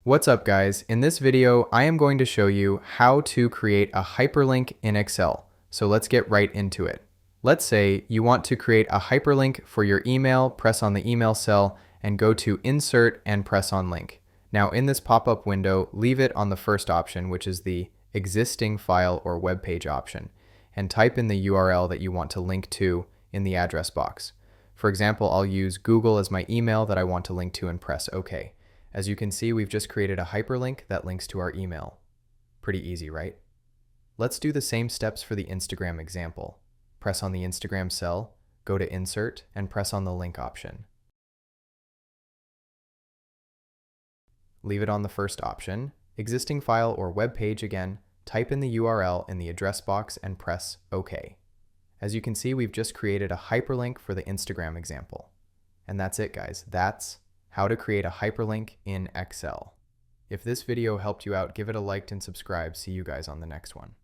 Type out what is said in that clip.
What's up, guys? In this video, I am going to show you how to create a hyperlink in Excel. So let's get right into it. Let's say you want to create a hyperlink for your email, press on the email cell, and go to Insert and press on Link. Now in this pop-up window, leave it on the first option, which is the Existing File or Web Page option, and type in the URL that you want to link to in the address box. For example, I'll use Google as my email that I want to link to and press OK. As you can see, we've just created a hyperlink that links to our email. Pretty easy, right? Let's do the same steps for the Instagram example. Press on the Instagram cell, go to Insert, and press on the Link option. Leave it on the first option, Existing File or Web Page again, type in the URL in the address box and press OK. As you can see, we've just created a hyperlink for the Instagram example. And that's it, guys. That's how to create a hyperlink in Excel. If this video helped you out, give it a like and subscribe. See you guys on the next one.